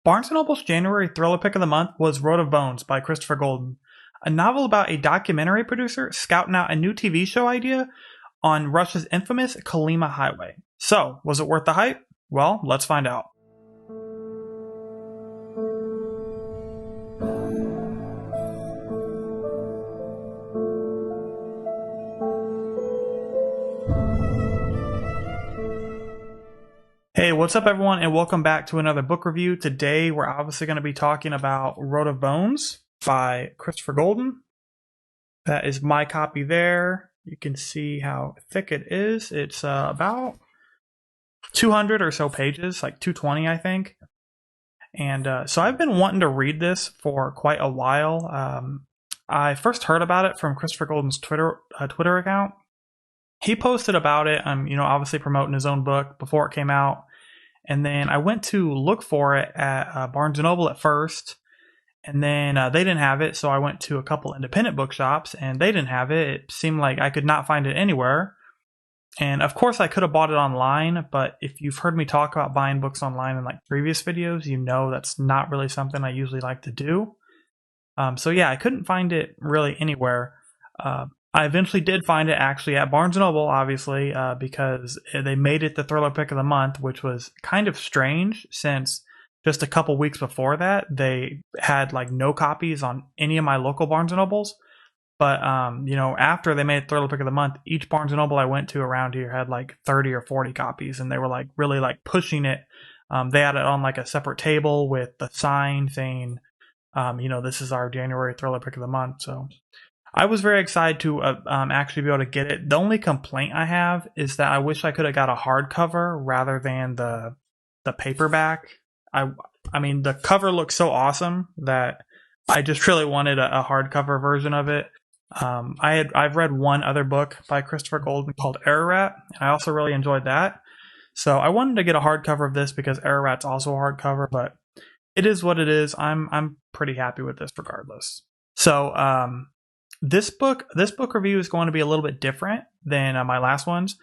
Barnes& Noble's January thriller pick of the month was Road of Bones by Christopher Golden, a novel about a documentary producer scouting out a new TV show idea on Russia's infamous Kolyma highway. So, was it worth the hype? Well, let's find out. Hey, what's up everyone, and welcome back to another book review. Today we're obviously going to be talking about Road of Bones by Christopher Golden. That is my copy there. You can see how thick it is. It's about 200 or so pages, like 220 I think. And so I've been wanting to read this for quite a while. I first heard about it from Christopher Golden's Twitter account. He posted about it, obviously promoting his own book before it came out. And then I went to look for it at Barnes & Noble at first, and then they didn't have it, so I went to a couple independent bookshops, and they didn't have it. It seemed like I could not find it anywhere. And of course, I could have bought it online, but if you've heard me talk about buying books online in like previous videos, you know that's not really something I usually like to do. So yeah, I couldn't find it really anywhere. I eventually did find it actually at Barnes & Noble, obviously, because they made it the thriller pick of the month, which was kind of strange since just a couple weeks before that, they had like no copies on any of my local Barnes & Nobles. But, after they made thriller pick of the month, each Barnes & Noble I went to around here had like 30 or 40 copies, and they were like really like pushing it. They had it on like a separate table with the sign saying, this is our January thriller pick of the month. So I was very excited to actually be able to get it. The only complaint I have is that I wish I could have got a hardcover rather than the paperback. I mean, the cover looks so awesome that I just really wanted a hardcover version of it. I've read one other book by Christopher Golden called Ararat, and I also really enjoyed that. So I wanted to get a hardcover of this because Ararat's also a hardcover, but it is what it is. I'm pretty happy with this regardless. So This book review is going to be a little bit different than my last ones.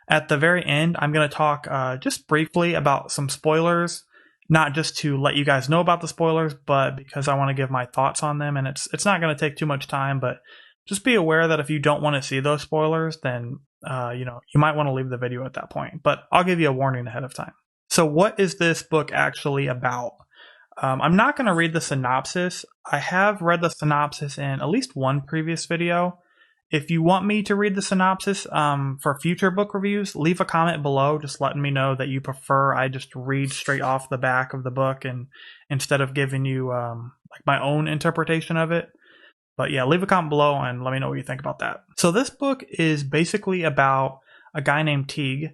At the very end, I'm going to talk just briefly about some spoilers, not just to let you guys know about the spoilers, but because I want to give my thoughts on them. And it's not going to take too much time, but just be aware that if you don't want to see those spoilers, then you might want to leave the video at that point. But I'll give you a warning ahead of time. So what is this book actually about? I'm not going to read the synopsis. I have read the synopsis in at least one previous video. If you want me to read the synopsis for future book reviews, leave a comment below just letting me know that you prefer I just read straight off the back of the book and instead of giving you like my own interpretation of it. But yeah, leave a comment below and let me know what you think about that. So this book is basically about a guy named Teague.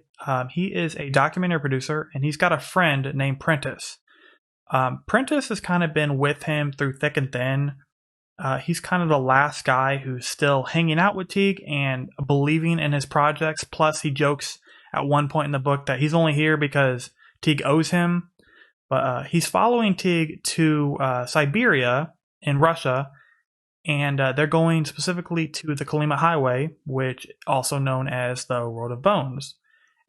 He is a documentary producer, and he's got a friend named Prentice. Prentice has kind of been with him through thick and thin. He's kind of the last guy who's still hanging out with Teague and believing in his projects. Plus, he jokes at one point in the book that he's only here because Teague owes him. But he's following Teague to Siberia in Russia, and they're going specifically to the Kolyma highway, which is also known as the Road of Bones.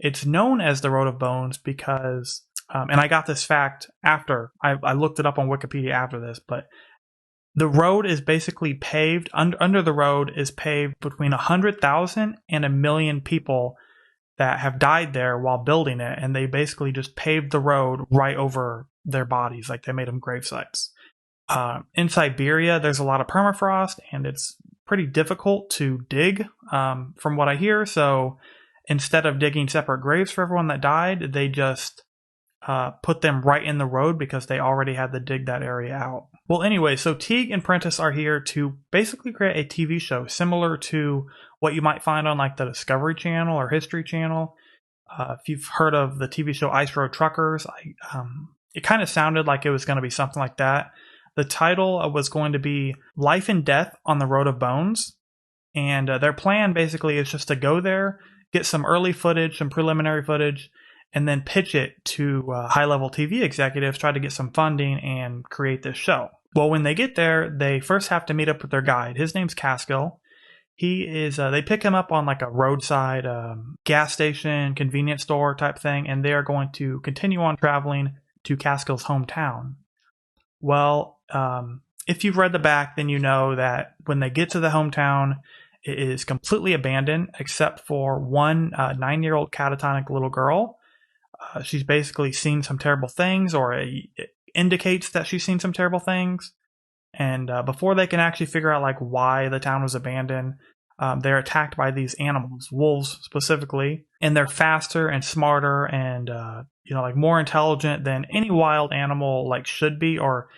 It's known as the Road of Bones because and I got this fact after I looked it up on Wikipedia after this, but the road is basically paved. Under the road is paved between 100,000 and 1 million people that have died there while building it, and they basically just paved the road right over their bodies, like they made them grave sites. In Siberia, there's a lot of permafrost, and it's pretty difficult to dig, from what I hear. So instead of digging separate graves for everyone that died, they just put them right in the road because they already had to dig that area out. Well, anyway, so Teague and Prentice are here to basically create a TV show similar to what you might find on like the Discovery Channel or History Channel. If you've heard of the TV show Ice Road Truckers, it kind of sounded like it was going to be something like that. The title was going to be Life and Death on the Road of Bones. And their plan basically is just to go there, get some early footage, some preliminary footage, and then pitch it to high-level TV executives, try to get some funding and create this show. Well, when they get there, they first have to meet up with their guide. His name's Caskill. He is, they pick him up on like a roadside gas station, convenience store type thing, and they are going to continue on traveling to Caskill's hometown. Well, if you've read the back, then you know that when they get to the hometown, it is completely abandoned except for one 9-year-old catatonic little girl. She's basically seen some terrible things, or it indicates that she's seen some terrible things. And before they can actually figure out like why the town was abandoned, they're attacked by these animals, wolves specifically, and they're faster and smarter and like more intelligent than any wild animal like should be, or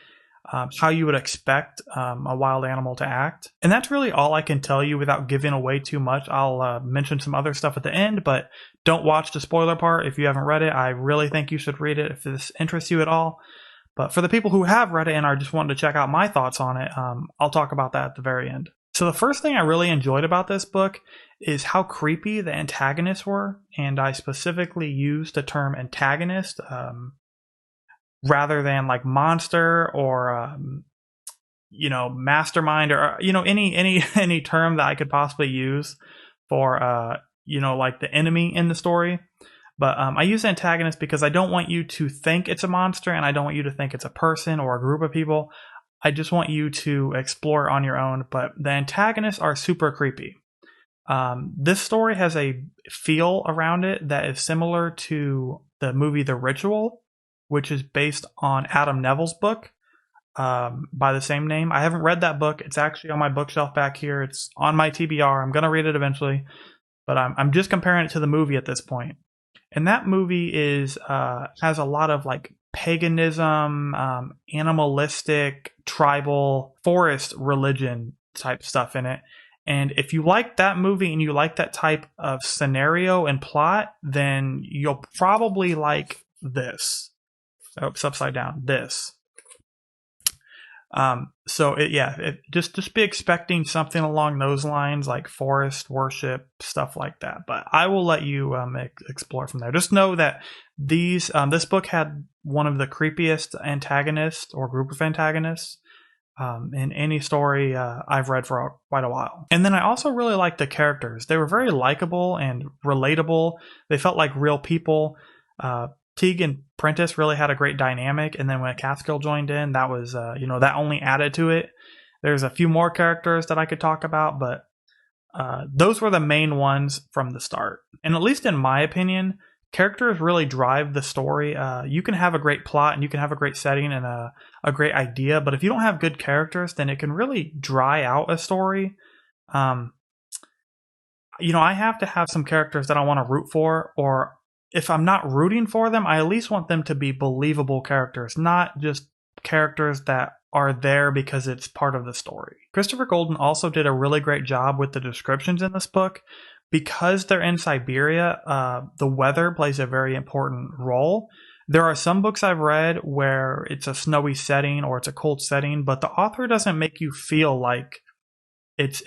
how you would expect a wild animal to act. And that's really all I can tell you without giving away too much. I'll mention some other stuff at the end, but don't watch the spoiler part if you haven't read it. I really think you should read it if this interests you at all. But for the people who have read it and are just wanting to check out my thoughts on it, I'll talk about that at the very end. So the first thing I really enjoyed about this book is how creepy the antagonists were, and I specifically used the term antagonist rather than like monster or mastermind, or any term that I could possibly use for like the enemy in the story. But I use antagonist because I don't want you to think it's a monster, and I don't want you to think it's a person or a group of people. I just want you to explore on your own. But the antagonists are super creepy. This story has a feel around it that is similar to the movie The Ritual, which is based on Adam Neville's book by the same name. I haven't read that book. It's actually on my bookshelf back here. It's on my TBR. I'm going to read it eventually. But I'm just comparing it to the movie at this point. And that movie has a lot of like paganism, animalistic, tribal, forest religion type stuff in it. And if you like that movie and you like that type of scenario and plot, then you'll probably like this. Oh, it's upside down. This. Just be expecting something along those lines, like forest worship, stuff like that. But I will let you explore from there. Just know that this book had one of the creepiest antagonists or group of antagonists in any story I've read for quite a while. And then I also really liked the characters. They were very likable and relatable. They felt like real people. Teague and Prentice really had a great dynamic, and then when Catskill joined in, that was that only added to it. There's a few more characters that I could talk about, but those were the main ones from the start. And at least in my opinion, characters really drive the story. You can have a great plot and you can have a great setting and a great idea, but if you don't have good characters, then it can really dry out a story. I have to have some characters that I want to root for, or if I'm not rooting for them, I at least want them to be believable characters, not just characters that are there because it's part of the story. Christopher Golden also did a really great job with the descriptions in this book. Because they're in Siberia, the weather plays a very important role. There are some books I've read where it's a snowy setting or it's a cold setting, but the author doesn't make you feel like it's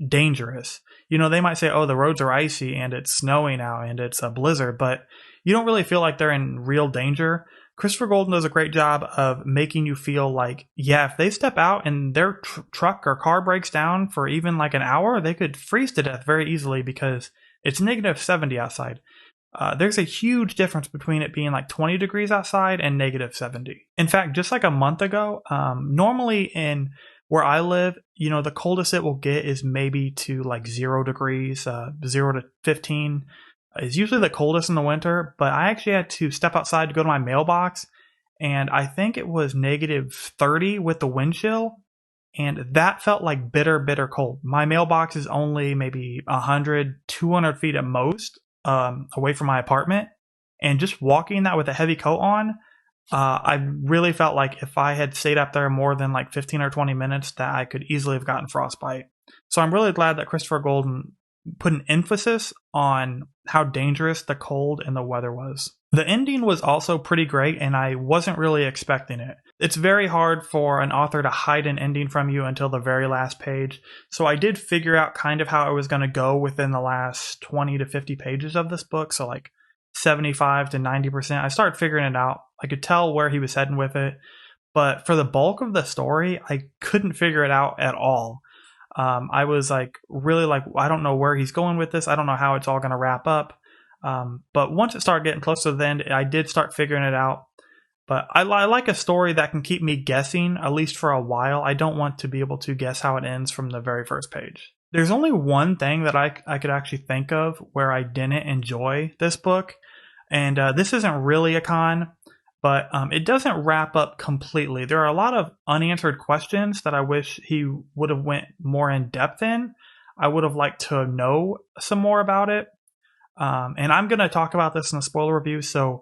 dangerous. They might say, oh, the roads are icy and it's snowing out and it's a blizzard, but you don't really feel like they're in real danger. Christopher Golden does a great job of making you feel like, yeah, if they step out and their truck or car breaks down for even like an hour, they could freeze to death very easily because it's -70 outside. There's a huge difference between it being like 20 degrees outside and -70. In fact, just like a month ago, normally in where I live, the coldest it will get is maybe to like 0 degrees, 0 to 15 is usually the coldest in the winter. But I actually had to step outside to go to my mailbox, and I think it was -30 with the wind chill. And that felt like bitter cold. My mailbox is only maybe 100, 200 feet at most away from my apartment. And just walking that with a heavy coat on, I really felt like if I had stayed up there more than like 15 or 20 minutes, that I could easily have gotten frostbite. So I'm really glad that Christopher Golden put an emphasis on how dangerous the cold and the weather was. The ending was also pretty great, and I wasn't really expecting it. It's very hard for an author to hide an ending from you until the very last page. So I did figure out kind of how it was going to go within the last 20 to 50 pages of this book. So like 75 to 90%. I started figuring it out. I could tell where he was heading with it. But for the bulk of the story, I couldn't figure it out at all. I was like, really like, I don't know where he's going with this. I don't know how it's all going to wrap up. But once it started getting close to the end, I did start figuring it out. But I like a story that can keep me guessing, at least for a while. I don't want to be able to guess how it ends from the very first page. There's only one thing that I could actually think of where I didn't enjoy this book, and this isn't really a con, but it doesn't wrap up completely. There are a lot of unanswered questions that I wish he would have went more in depth in. I would have liked to know some more about it. And I'm going to talk about this in a spoiler review, so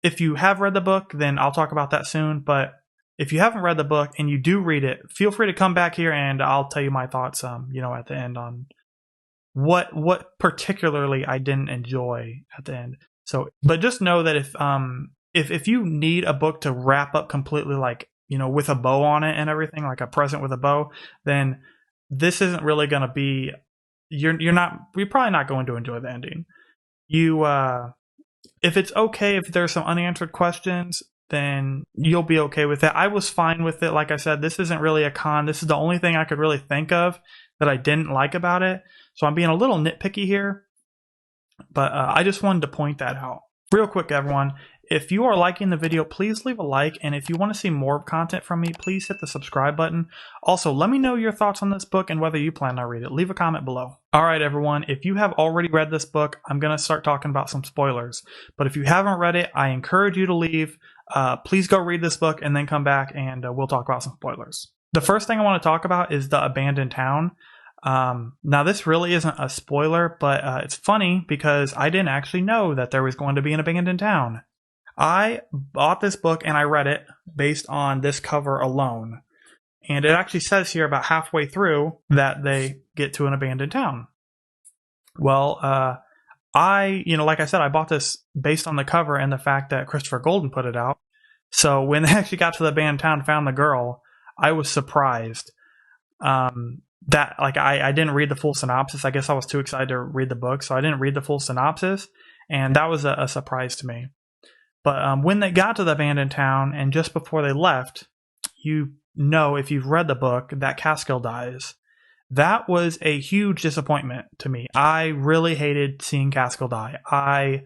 if you have read the book, then I'll talk about that soon. But if you haven't read the book and you do read it, feel free to come back here and I'll tell you my thoughts, at the end on what particularly I didn't enjoy at the end. So, but just know that if you need a book to wrap up completely, like, with a bow on it and everything, like a present with a bow, then this isn't really going to be, you're probably not going to enjoy the ending. If it's okay, if there's some unanswered questions, then you'll be okay with it. I was fine with it. Like I said, this isn't really a con. This is the only thing I could really think of that I didn't like about it. So I'm being a little nitpicky here, but I just wanted to point that out. Real quick, everyone, if you are liking the video, please leave a like. And if you want to see more content from me, please hit the subscribe button. Also, let me know your thoughts on this book and whether you plan to read it. Leave a comment below. All right, everyone, if you have already read this book, I'm going to start talking about some spoilers. But if you haven't read it, I encourage you to leave. Please go read this book and then come back and we'll talk about some spoilers. The first thing I want to talk about is the abandoned town. Now, this really isn't a spoiler, but it's funny because I didn't actually know that there was going to be an abandoned town. I bought this book and I read it based on this cover alone. And it actually says here about halfway through that they get to an abandoned town. Well, like I said, I bought this based on the cover and the fact that Christopher Golden put it out. So when they actually got to the abandoned town and found the girl, I was surprised. I didn't read the full synopsis. I guess I was too excited to read the book, so I didn't read the full synopsis. And that was a surprise to me. But when they got to the abandoned town and just before they left, if you've read the book, that Caskill dies. That was a huge disappointment to me. I really hated seeing Caskill die. I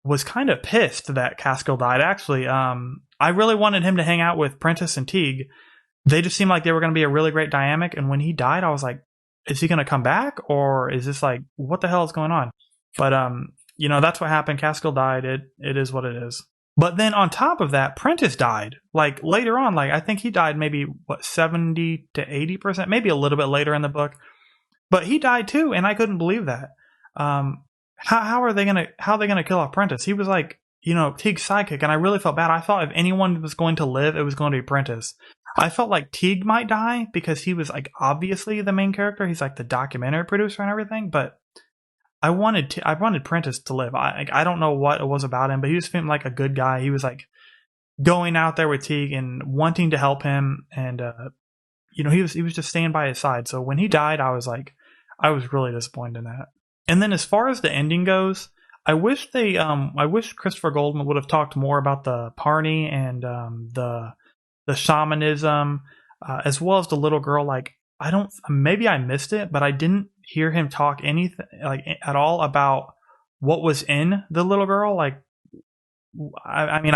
was kind of pissed that Caskill died, actually. I really wanted him to hang out with Prentice and Teague. They just seemed like they were going to be a really great dynamic. And when he died, I was like, is he going to come back? Or is this like, what the hell is going on? But, that's what happened. Caskill died. It is what it is. But then on top of that, Prentice died. Like later on, I think he died maybe 70 to 80%, maybe a little bit later in the book. But he died too, and I couldn't believe that. How are they gonna kill off Prentice? He was like, Teague's sidekick, and I really felt bad. I thought if anyone was going to live, it was going to be Prentice. I felt like Teague might die because he was like obviously the main character. He's like the documentary producer and everything, but I wanted Prentice to live. I don't know what it was about him, but he just seemed like a good guy. He was like going out there with Teague and wanting to help him, and he was just staying by his side. So when he died, I was really disappointed in that. And then as far as the ending goes, I wish Christopher Golden would have talked more about the Parney and the shamanism, as well as the little girl. Maybe I missed it, but I didn't hear him talk anything at all about what was in the little girl. I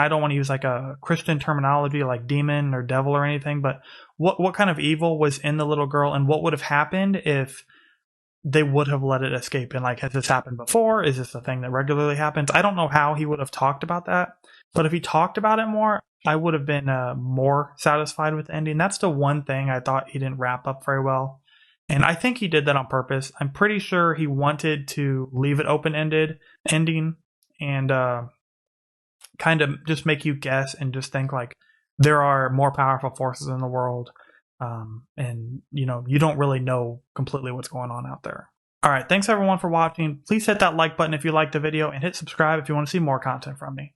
don't want to use a Christian terminology like demon or devil or anything, but what kind of evil was in the little girl, and what would have happened if they would have let it escape? And has this happened before? Is this a thing that regularly happens? I don't know how he would have talked about that, but if he talked about it more, I would have been more satisfied with the ending. That's the one thing I thought he didn't wrap up very well. And I think he did that on purpose. I'm pretty sure he wanted to leave it open-ended ending and kind of just make you guess and just think there are more powerful forces in the world. And you don't really know completely what's going on out there. All right. Thanks everyone for watching. Please hit that like button if you liked the video and hit subscribe if you want to see more content from me.